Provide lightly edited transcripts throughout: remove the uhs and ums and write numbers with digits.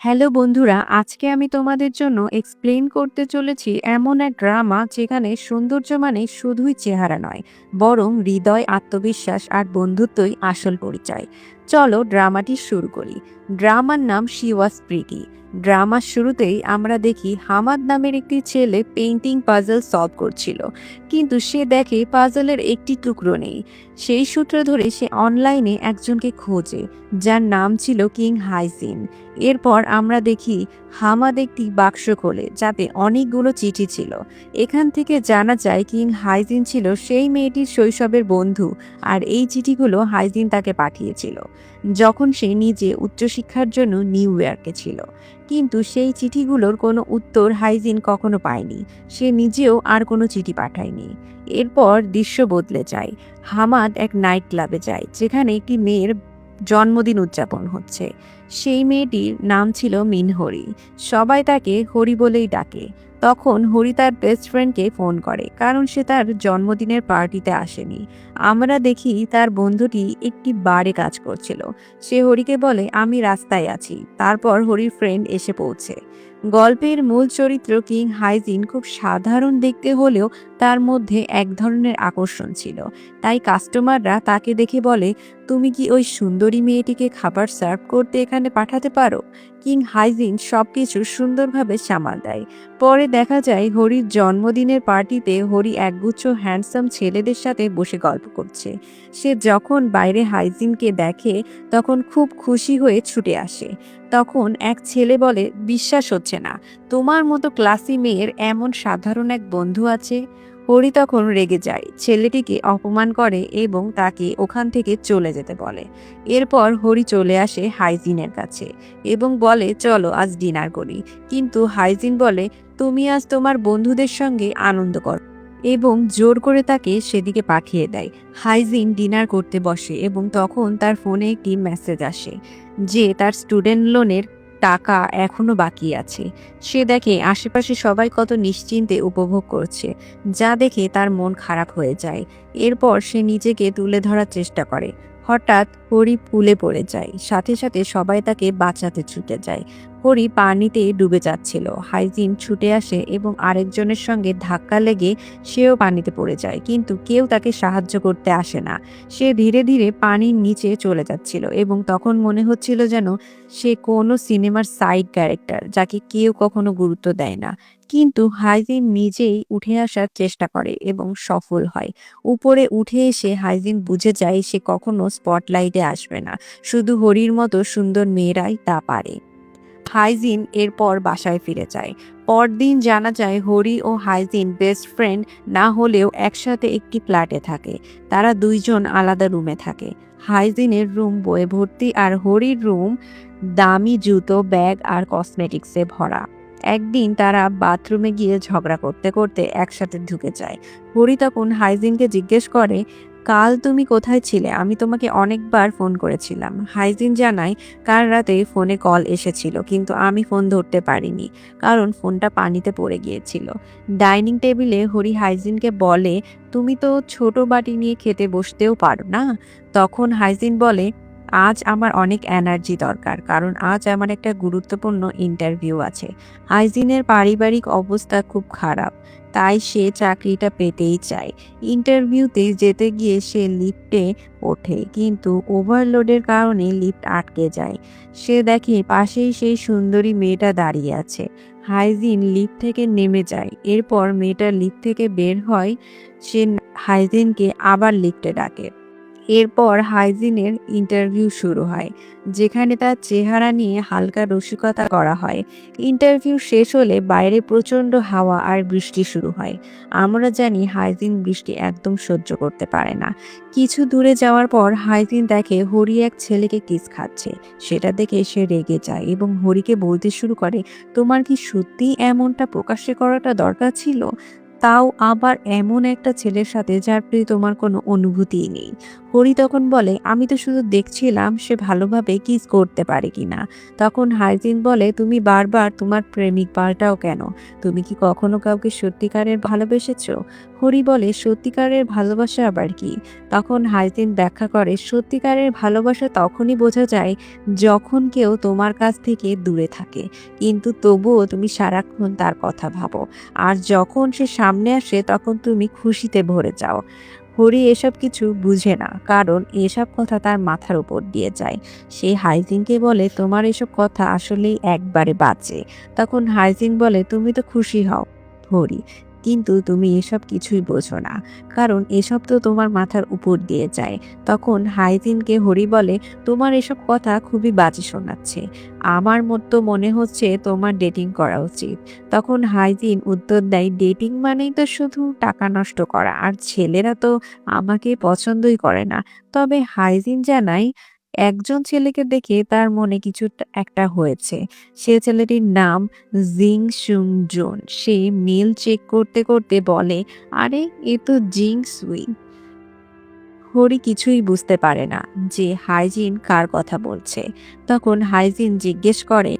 Hello বন্ধুরা, আজকে আমি তোমাদের জন্য এক্সপ্লেন করতে চলেছি এমন এক ড্রামা যেখানে সৌন্দর্য মানে শুধুই চেহারা নয়, বরং হৃদয়, আত্মবিশ্বাস আর বন্ধুত্বই আসল পরিচয়। চলো ড্রামাটি শুরু করি। ড্রামার নাম শি ওয়াজ প্রিটি। ড্রামার শুরুতেই আমরা দেখি হামাদ নামের একটি ছেলে পেইন্টিং পাজল সলভ করছিল, কিন্তু সে দেখে পাজলের একটি টুকরো নেই। সেই সূত্র ধরে সে অনলাইনে একজনকে খোঁজে, যার নাম ছিল কিং হাইজিন। এরপর আমরা দেখি হামাদ একটি বাক্স খোলে, যাতে অনেকগুলো চিঠি ছিল। এখান থেকে জানা যায় কিং হাইজিন ছিল সেই মেয়েটির শৈশবের বন্ধু, আর এই চিঠিগুলো হাইজিন তাকে পাঠিয়েছিল যখন সে নিজে উচ্চশিক্ষার জন্য নিউ ইয়র্কে ছিল। কিন্তু সেই চিঠিগুলোর কোনো উত্তর হাইজিন কখনো পায়নি। সে নিজেও আর কোনো চিঠি পাঠায়নি। এরপর দৃশ্য বদলে যায়। হামাদ এক নাইট ক্লাবে যায়, যেখানে একটি মেয়ের জন্মদিন উদযাপন হচ্ছে। সেই মেয়েটির নাম ছিল মিনহরি। সবাই তাকে হরি বলেই ডাকে। তখন হরি তার বেস্ট ফ্রেন্ডকে ফোন করে, কারণ সে তার জন্মদিনের পার্টিতে আসেনি। আমরা দেখি তার বন্ধুটি একটি বারে কাজ করছিল। সে হরিকে বলে, আমি রাস্তায় আছি। তারপর হরির ফ্রেন্ড এসে পৌঁছে। গল্পের মূল চরিত্র কিং হাইজিন খুব সাধারণ দেখতে হলেও তার মধ্যে এক ধরনের আকর্ষণ ছিল। তাই কাস্টমাররা তাকে দেখে বলে, তুমি কি ওই সুন্দরী মেয়েটিকে খাবার সার্ভ করতে এখানে পাঠাতে পারো? কিং হাইজিন সবকিছু সুন্দরভাবে সামাল দেয়। পরে দেখা যায় হরির জন্মদিনের পার্টিতে হরি একগুচ্ছ হ্যান্ডসাম ছেলেদের সাথে বসে গল্প করছে। সে যখন বাইরে হাইজিনকে দেখে, তখন খুব খুশি হয়ে ছুটে আসে। তখন এক ছেলে বলে, বিশ্বাস হচ্ছে না, তোমার মতো ক্লাসি মেয়ের এমন সাধারণ এক বন্ধু আছে। হরি তখন রেগে যায়, ছেলেটিকে অপমান করে এবং তাকে ওখান থেকে চলে যেতে বলে। এরপর হরি চলে আসে হাইজিনের কাছে এবং বলে, চলো আজ ডিনার করি। কিন্তু হাইজিন বলে, তুমি আজ তোমার বন্ধুদের সঙ্গে আনন্দ করো, এবং জোর করে তাকে সেদিকে পাঠিয়ে দেয়। হাইজিন ডিনার করতে বসে এবং তখন তার ফোনে একটি মেসেজ আসে যে তার স্টুডেন্ট লোনের টাকা এখনো বাকি আছে। সে দেখে আশেপাশে সবাই কত নিশ্চিন্তে উপভোগ করছে, যা দেখে তার মন খারাপ হয়ে যায়। এরপর সে নিজেকে তুলে ধরার চেষ্টা করে। হঠাৎ হরি পুলে পড়ে যায়, সাথে সাথে সবাই তাকে বাঁচাতে ছুটে যায়। হরি পানিতে ডুবে যাচ্ছিল। হাইজিন ছুটে আসে এবং আরেকজনের সঙ্গে ধাক্কা লেগে সেও পানিতে পড়ে যায়, কিন্তু কেউ তাকে সাহায্য করতে আসে না। সে ধীরে ধীরে পানির নিচে চলে যাচ্ছিল এবং তখন মনে হচ্ছিল যেন সে কোনো সিনেমার সাইড ক্যারেক্টার, যাকে কেউ কখনো গুরুত্ব দেয় না। কিন্তু হাইজিন নিজেই উঠে আসার চেষ্টা করে এবং সফল হয়। উপরে উঠে এসে হাইজিন বুঝে যায় সে কখনো স্পটলাইটে আসবে না, শুধু হরির মতো সুন্দর মেয়েরাই তা পারে। হাইজিন এরপর বাসায় ফিরে যায়। পরদিন জানা যায় হরি ও হাইজিন বেস্ট ফ্রেন্ড না হলেও একসাথে একটি ফ্ল্যাটে থাকে। তারা দুইজন আলাদা রুমে থাকে। হাইজিনের রুম বইয়ে ভর্তি আর হরির রুম দামি জুতো, ব্যাগ আর কসমেটিক্সে ভরা। একদিন তারা বাথরুমে গিয়ে ঝগড়া করতে করতে একসাথে ঢুকে যায়। হরি তখন হাইজিনকে জিজ্ঞেস করে, কাল তুমি কোথায় ছিলে? আমি তোমাকে অনেকবার ফোন করেছিলাম। হাইজিন জানায়, কাল রাতে ফোনে কল এসেছিল, কিন্তু আমি ফোন ধরতে পারিনি, কারণ ফোনটা পানিতে পড়ে গিয়েছিল। ডাইনিং টেবিলে হরি হাইজিনকে বলে, তুমি তো ছোট বাটি নিয়ে খেতে বসতেও পারো না। তখন হাইজিন বলে, আজ আমার অনেক এনার্জি দরকার, কারণ আজ আমার একটা গুরুত্বপূর্ণ ইন্টারভিউ আছে। হাইজিনের পারিবারিক অবস্থা খুব খারাপ, তাই সে চাকরিটা পেতেই চায়। ইন্টারভিউতে যেতে গিয়ে সে লিফটে ওঠে, কিন্তু ওভারলোডের কারণে লিফট আটকে যায়। সে দেখে পাশেই সেই সুন্দরী মেয়েটা দাঁড়িয়ে আছে। হাইজিন লিফট থেকে নেমে যায়। এরপর মেয়েটা লিফট থেকে বের হয়। সে হাইজিনকে আবার লিফটে ডাকে। এরপর হাইজিনের ইন্টারভিউ শুরু হয়, যেখানে তার চেহারা নিয়ে হালকা রসিকতা করা হয়। ইন্টারভিউ শেষ হলে বাইরে প্রচণ্ড হাওয়া আর বৃষ্টি শুরু হয়। আমরা জানি হাইজিন বৃষ্টি একদম সহ্য করতে পারে না। কিছু দূরে যাওয়ার পর হাইজিন দেখে হরি এক ছেলেকে কিস খাচ্ছে। সেটা দেখে সে রেগে যায় এবং হরিকে বলতে শুরু করে, তোমার কি সত্যিই এমনটা প্রকাশ্যে করাটা দরকার ছিল? তাও আবার এমন একটা ছেলের সাথে যার প্রতি তোমার কোনো অনুভূতিই নেই। হরি তখন বলে, আমি তো শুধু দেখছিলাম সে ভালোভাবে কিস করতে পারে কিনা। তখন হাইজিন বলে, তুমি বারবার তোমার প্রেমিক পাল্টাও কেন? তুমি কি কখনো কাউকে সত্যিকারের ভালোবেসেছো? হরি বলে, সত্যিকারের ভালোবাসা আবার কি? তখন হাইজিন ব্যাখ্যা করে, সত্যিকারের ভালোবাসা তখনই বোঝা যায় যখন কেউ তোমার কাছ থেকে দূরে থাকে, কিন্তু তবুও তুমি সারাক্ষণ তার কথা ভাবো। আর যখন সে সামনে আসে তখন তুমি খুশিতে ভরে যাও। হরি এসব কিছু বুঝে না, কারণ এসব কথা তার মাথার উপর দিয়ে যায়। সে হাইজিনকে বলে, তোমার এসব কথা আসলেই একবারে বাজে। তখন হাইজিন বলে, তুমি তো খুশি হও হরি, কিন্তু তুমি এসব কিছুই বোঝো না, কারণ এসব তো তোমার মাথার উপর দিয়ে যায়। তখন হাইজিনকে হরি বলে, তোমার এসব কথা খুবই বাজে শোনাচ্ছে। আমার মতো মনে হচ্ছে তোমার ডেটিং করা উচিত। তখন হাইজিন উত্তর দেয়, ডেটিং মানেই তো শুধু টাকা নষ্ট করা, আর ছেলেরা তো আমাকে পছন্দই করে না। তবে হাইজিন জানায়, একজন ছেলেকে দেখে তার মনে কিছু একটা হয়েছে। সে ছেলেটির নাম জিং সুং জুন। সে মেল চেক করতে করতে বলে, আরে এ তো জিং সুই। হরি কিছুই বুঝতে পারে না যে হাইজিন কার কথা বলছে। তখন হাইজিন জিজ্ঞেস করে,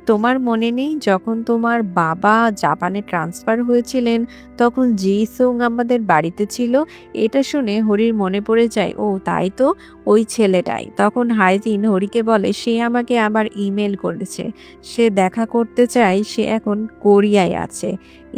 তোমার মনে নেই যখন তোমার বাবা জাপানে ট্রান্সফার হয়েছিলেন, তখন জি সুং আমাদের বাড়িতে ছিল? এটা শুনে হরির মনে পড়ে যায়, ও তাই তো, ওই ছেলেটাই। তখন হাইজিন হরিকে বলে, সে আমাকে আবার ইমেল করেছে, সে দেখা করতে চায়, সে এখন কোরিয়ায় আছে।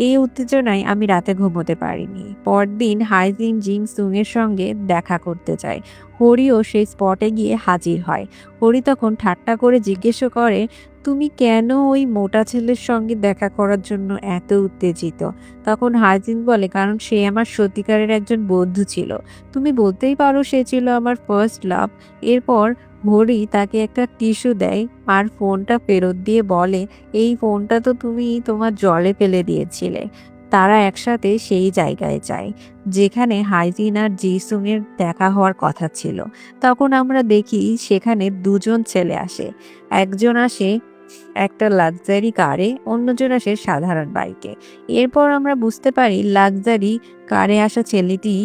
এই উত্তেজনায় আমি রাতে ঘুমোতে পারিনি। পরদিন হাইজিন জিং সুং এর সঙ্গে দেখা করতে যায়। হরিও সেই স্পটে গিয়ে হাজির হয়। হরি তখন ঠাট্টা করে জিজ্ঞেস করে, তুমি কেন ওই মোটা ছেলের সঙ্গে দেখা করার জন্য এত উত্তেজিত? তখন হাইজিন বলে, কারণ সে আমার সত্যিকারের একজন বন্ধু ছিল। তুমি বলতেই পারো সে ছিল আমার ফার্স্ট লাভ। এরপর হরি তাকে একটা টিস্যু দেয় আর ফোনটা ফেরত দিয়ে বলে, এই ফোনটা তো তুমি তোমার জলে ফেলে দিয়েছিলে। তারা একসাথে সেই জায়গায় যায় যেখানে হাইজিন আর জিসুং এর দেখা হওয়ার কথা ছিল। তখন আমরা দেখি সেখানে দুজন ছেলে আসে। একজন আসে একটা লাক্সারি কারে, অন্যজন আসে সাধারণ বাইকে। এরপর আমরা বুঝতে পারি লাক্সারি কারে আসা ছেলেটি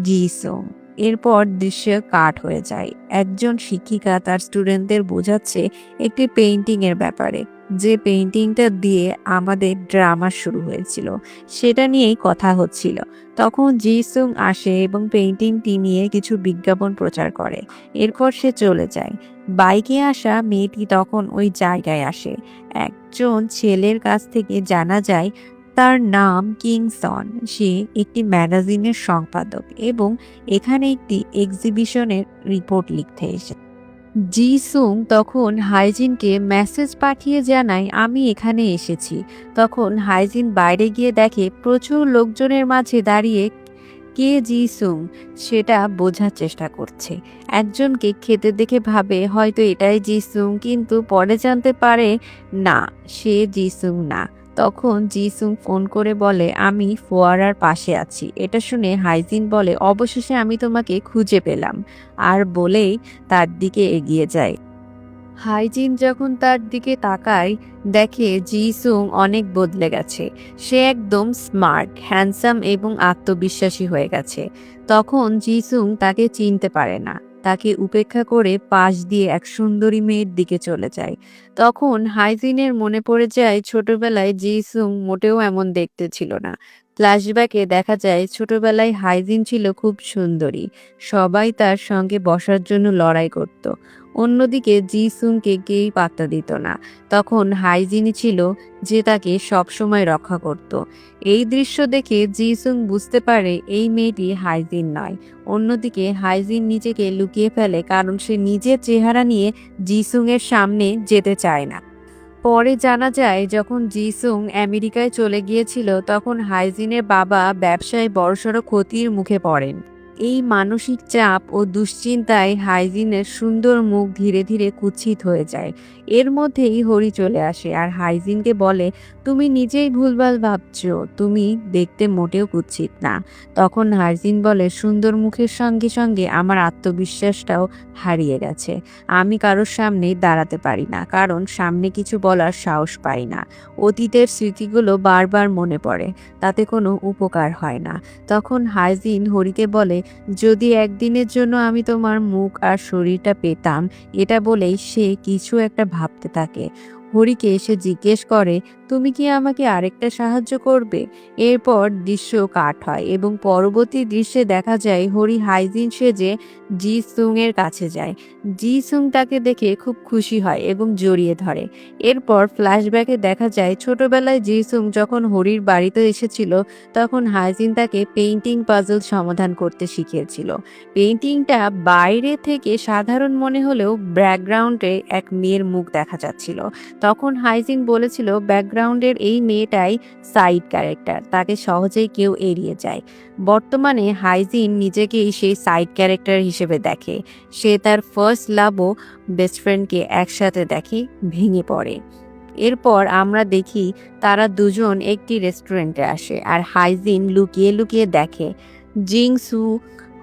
জিসুং। এরপর দৃশ্য কাট হয়ে যায়। একজন শিক্ষিকা তার স্টুডেন্টদের বোঝাচ্ছে একটি পেইন্টিং এর ব্যাপারে, যে পেইন্টিংটা দিয়ে আমাদের ড্রামা শুরু হয়েছিল, সেটা নিয়েই কথা হচ্ছিল। তখন জিসুং আসে এবং পেইন্টিংটি নিয়ে কিছু বিজ্ঞাপন প্রচার করে। এরপর সে চলে যায়। বাইকে আসা মেয়েটি তখন ওই জায়গায় আসে। একজন ছেলের কাছ থেকে জানা যায় তার নাম কিংসন। সে একটি ম্যাগাজিনের সম্পাদক এবং এখানে একটি এক্সিবিশনের রিপোর্ট লিখতে এসে। জি সুং তখন হাইজিনকে মেসেজ পাঠিয়ে জানায়, আমি এখানে এসেছি। তখন হাইজিন বাইরে গিয়ে দেখে প্রচুর লোকজনের মাঝে দাঁড়িয়ে কে জি সুং সেটা বোঝার চেষ্টা করছে। একজনকে খেতে দেখে ভাবে হয়তো এটাই জি সুং, কিন্তু পরে জানতে পারে না, সে জি সুং না। তখন জি সুং ফোন করে বলে, আমি ফোয়ারার পাশে আছি। এটা শুনে হাইজিন বলে, অবশেষে আমি তোমাকে খুঁজে পেলাম, আর বলেই তার দিকে এগিয়ে যায়। হাইজিন যখন তার দিকে তাকায়, দেখে জিসুং অনেক বদলে গেছে। সে একদম স্মার্ট, হ্যান্ডসাম এবং আত্মবিশ্বাসী হয়ে গেছে। তখন জিসুং তাকে চিনতে পারে না, তাকে উপেক্ষা করে পাশ দিয়ে এক সুন্দরী মেয়ের দিকে চলে যায়। তখন হাইজিনের মনে পড়ে যায় ছোটবেলায় জিসুং মোটেও এমন দেখতে ছিল না। ফ্ল্যাশব্যাকে দেখা যায় ছোটবেলায় হাইজিন ছিল খুব সুন্দরী, সবাই তার সঙ্গে বসার জন্য লড়াই করত। অন্যদিকে জি সুংকে কেউই পাত্তা দিত না। তখন হাইজিনই ছিল যে তাকে সবসময় রক্ষা করত। এই দৃশ্য দেখে জি সুং বুঝতে পারে এই মেয়েটি হাইজিন নয়। অন্যদিকে হাইজিন নিজেকে লুকিয়ে ফেলে, কারণ সে নিজের চেহারা নিয়ে জি সুং এর সামনে যেতে চায় না। পরে জানা যায় যখন জিসুং আমেরিকায় চলে গিয়েছিল, তখন হাইজিনের বাবা ব্যবসায় বড়সড় ক্ষতির মুখে পড়েন। এই মানসিক চাপ ও দুশ্চিন্তায় হাইজিনের সুন্দর মুখ ধীরে ধীরে কুৎসিত হয়ে যায়। এর মধ্যেই হরি চলে আসে আর হাইজিনকে বলে, তুমি নিজেই ভুলভাল ভাবছো, তুমি দেখতে মোটেও কুৎসিত না। তখন হাইজিন বলে, সুন্দর মুখের সঙ্গে সঙ্গে আমার আত্মবিশ্বাসটাও হারিয়ে গেছে। আমি কারোর সামনে দাঁড়াতে পারি না, কারণ সামনে কিছু বলার সাহস পাই না। অতীতের স্মৃতিগুলো বারবার মনে পড়ে, তাতে কোনো উপকার হয় না। তখন হাইজিন হরিকে বলে, যদি একদিনের জন্য আমি তোমার মুখ আর শরীরটা পেতাম, এটা বলেই সে কিছু একটা ভাবতে থাকে। হরিকে এসে জিজ্ঞেস করে, তুমি কি আমাকে আরেকটা সাহায্য করবে? এরপর দৃশ্য কাট হয় এবং পরবর্তী দৃশ্যে দেখা যায় হরি হাইজিন সেজে জি সুং এর কাছে যায়। জি সুং তাকে দেখে খুব খুশি হয় এবং জড়িয়ে ধরে। এরপর ফ্ল্যাশব্যাকে দেখা যায় ছোটবেলায় জি সুং যখন হরির বাড়িতে এসেছিল, তখন হাইজিন তাকে পেইন্টিং পাজল সমাধান করতে শিখিয়েছিল। পেইন্টিংটা বাইরে থেকে সাধারণ মনে হলেও ব্যাকগ্রাউন্ডে এক মেয়ের মুখ দেখা যাচ্ছিল। তখন হাইজিন বলেছিল ব্যাকগ্রাউন্ডের এই মেয়েটাই সাইড ক্যারেক্টার, তাকে সহজেই কেউ এড়িয়ে যায়। বর্তমানে হাইজিন নিজেকেই সেই সাইড ক্যারেক্টার হিসেবে দেখে। সে তার ফার্স্ট লাভ ও বেস্ট ফ্রেন্ডকে একসাথে দেখে ভেঙে পড়ে। এরপর আমরা দেখি তারা দুজন একটি রেস্টুরেন্টে আসে আর হাইজিন লুকিয়ে লুকিয়ে দেখে জিং সু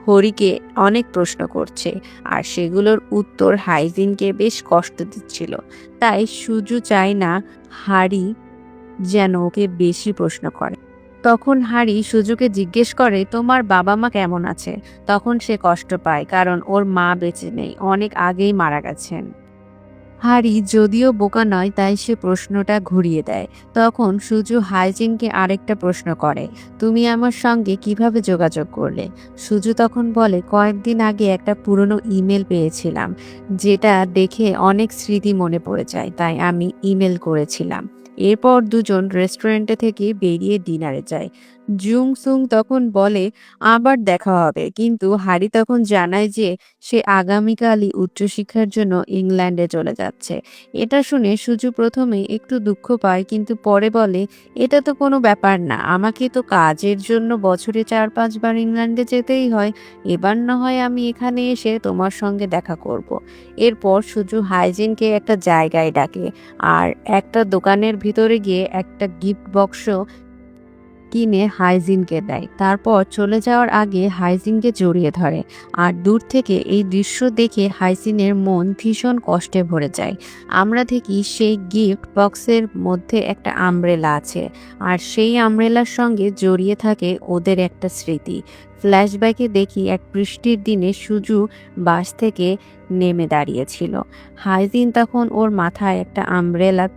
হরিকে অনেক প্রশ্ন করছে আর সেগুলোর উত্তর হাইজিনকে বেশ কষ্ট দিচ্ছিল। তাই সুজু চায় না হারি যেন ওকে বেশি প্রশ্ন করে। তখন হারি সুজুকে জিজ্ঞেস করে, তোমার বাবা মা কেমন আছে? তখন সে কষ্ট পায় কারণ ওর মা বেঁচে নেই, অনেক আগেই মারা গেছেন। হারি যদিও বোকা নয় তাই সে প্রশ্নটা ঘুরিয়ে দেয়। তখন সুজু হাইজিনকে আরেকটা প্রশ্ন করে, তুমি আমার সঙ্গে কিভাবে যোগাযোগ করলে? সুজু তখন বলে, কয়েকদিন আগে একটা পুরনো ইমেল পেয়েছিলাম, যেটা দেখে অনেক স্মৃতি মনে পড়ে যায়, তাই আমি ইমেল করেছিলাম। এরপর দুজন রেস্টুরেন্টে থেকে বেরিয়ে ডিনারে যায়। জুং সুং তখন বলে, আবার দেখা হবে, কিন্তু হারি তখন জানায় যে সে আগামীকালই উচ্চশিক্ষার জন্য ইংল্যান্ডে চলে যাচ্ছে। এটা শুনে সুজু প্রথমে একটু দুঃখ পায়, কিন্তু পরে বলে, এটা তো কোনো ব্যাপার না, আমাকে তো কাজের জন্য বছরে 4-5 বার ইংল্যান্ডে যেতেই হয়, এবার না হয় আমি এখানে এসে তোমার সঙ্গে দেখা করব। এরপর সুজু হাইজিনকে একটা জায়গায় ডাকে আর একটা দোকানের ভিতরে গিয়ে একটা গিফট বক্স কিনে হাইজিনকে দেয়। তারপর চলে যাওয়ার আগে হাইজিনকে জড়িয়ে ধরে আর দূর থেকে এই দৃশ্য দেখে হাইজিনের মন ভীষণ কষ্টে ভরে যায়। আমরা দেখি সেই গিফট বক্সের মধ্যে একটা আমব্রেলা আছে আর সেই আমব্রেলার সঙ্গে জড়িয়ে থাকে ওদের একটা স্মৃতি। ফ্ল্যাশব্যাকে দেখি এক বৃষ্টির দিনে সুজু বাস থেকে নেমে দাঁড়িয়েছিল। হাইজিন তখন ওর মাথায় একটা আমব্রেলা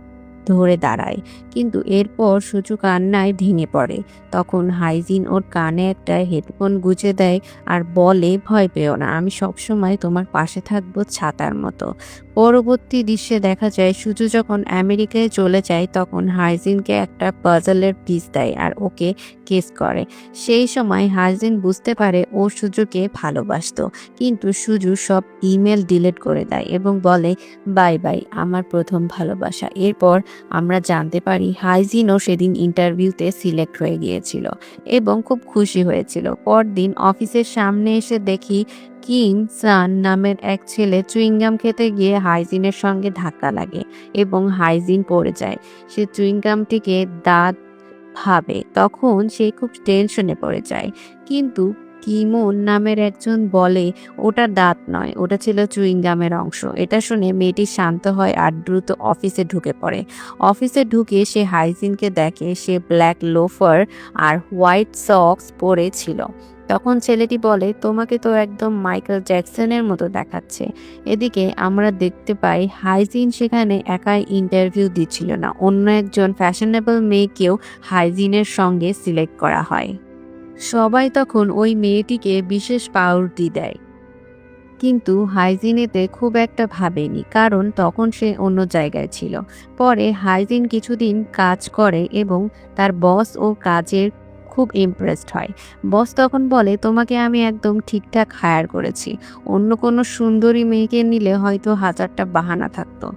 ধরে দাঁড়ায়, কিন্তু এরপর সুজু কান্নায় ভেঙে পড়ে। তখন হাইজিন ওর কানে একটা হেডফোন গুঁজে দেয় আর বলে, ভয় পেও না, আমি সবসময় তোমার পাশে থাকবো ছাতার মতো। পরবর্তী দৃশ্যে দেখা যায় সুজু যখন আমেরিকায় চলে যায় তখন হাইজিনকে একটা পাজলের পিস দেয় আর ওকে কিস করে। সেই সময় হাইজিন বুঝতে পারে ও সুজুকে ভালোবাসতো, কিন্তু সুজু সব ইমেল ডিলিট করে দেয় এবং বলে, বাই বাই আমার প্রথম ভালোবাসা। এরপর আমরা জানতে পারি হাইজিনও সেদিন ইন্টারভিউতে সিলেক্ট হয়ে গিয়েছিল এবং খুব খুশি হয়েছিল। পরদিন অফিসের সামনে এসে দেখি কিম সান নামের এক ছেলে চুইংগাম খেতে গিয়ে হাইজিনের সঙ্গে ধাক্কা লাগে এবং হাইজিন পড়ে যায়। সে চুইংগামটিকে দাঁত ভাবে, তখন সে খুব টেনশনে পড়ে যায়, কিন্তু কিমুন নামের একজন বলে ওটা দাঁত নয়, ওটা ছিল চুইংগামের অংশ। এটা শুনে মেয়েটি শান্ত হয় আর দ্রুত অফিসে ঢুকে পড়ে। অফিসে ঢুকে সে হাইজিনকে দেখে সে ব্ল্যাক লোফার আর হোয়াইট সক্স পরে ছিল। তখন ছেলেটি বলে, তোমাকে তো একদম মাইকেল জ্যাকসনের মতো দেখাচ্ছে। এদিকে আমরা দেখতে পাই হাইজিন সেখানে একাই ইন্টারভিউ দিচ্ছিল না, অন্য একজন ফ্যাশনেবল মেয়েকেও হাইজিনের সঙ্গে সিলেক্ট করা হয়। সবাই তখন ওই মেয়েটিকে বিশেষ পাউরুটি দেয়, কিন্তু হাইজিন এতে খুব একটা ভাবেনি, কারণ তখন সে অন্য জায়গায় ছিল। পরে হাইজিন কিছুদিন কাজ করে এবং তার বস ও কাজের খুব ইমপ্রেসড হয়। বস তখন বলে, তোমাকে আমি একদম ঠিকঠাক হায়ার করেছি, অন্য কোনো সুন্দরী মেয়েকে নিলে হয়তো 1000টা বাহানা থাকতো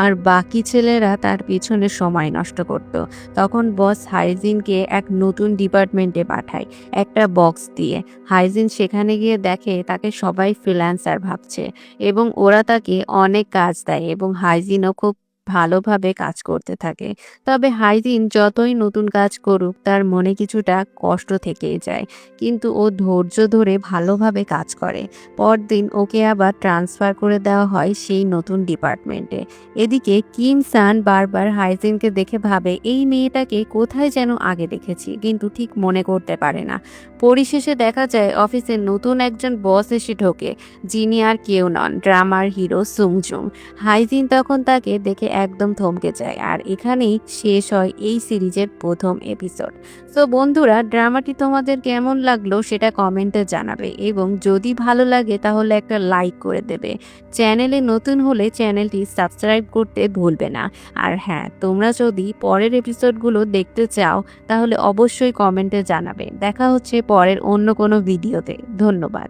আর বাকি ছেলেরা তার পিছনে সময় নষ্ট করত। তখন বস হাইজিনকে এক নতুন ডিপার্টমেন্টে পাঠায় একটা বক্স দিয়ে। হাইজিন সেখানে গিয়ে দেখে তাকে সবাই ফ্রিল্যান্সার ভাবছে এবং ওরা তাকে অনেক কাজ দেয় এবং হাইজিনও খুব ভালোভাবে কাজ করতে থাকে। তবে হাইজিন যতই নতুন কাজ করুক তার মনে কিছুটা কষ্ট থেকেই যায়, কিন্তু ও ধৈর্য ধরে ভালোভাবে কাজ করে। পরদিন ওকে আবার ট্রান্সফার করে দেওয়া হয় সেই নতুন ডিপার্টমেন্টে। এদিকে কিম সান বারবার হাইজিনকে দেখে ভাবে এই মেয়েটাকে কোথায় যেন আগে দেখেছি, কিন্তু ঠিক মনে করতে পারে না। পরিশেষে দেখা যায় অফিসে নতুন একজন বস এসে ঢোকে, যিনি আর কেউ নন, ড্রামার হিরো সুংজুং। হাইজিন তখন তাকে দেখে একদম থমকে যায়, আর এখানেই শেষ হয় এই সিরিজের প্রথম এপিসোড। সো বন্ধুরা, ড্রামাটি তোমাদের কেমন লাগলো সেটা কমেন্টে জানাবে, এবং যদি ভালো লাগে তাহলে একটা লাইক করে দেবে। চ্যানেলে নতুন হলে চ্যানেলটি সাবস্ক্রাইব করতে ভুলবে না। আর হ্যাঁ, তোমরা যদি পরের এপিসোডগুলো দেখতে চাও তাহলে অবশ্যই কমেন্টে জানাবে। দেখা হচ্ছে পরের অন্য কোনো ভিডিওতে। ধন্যবাদ।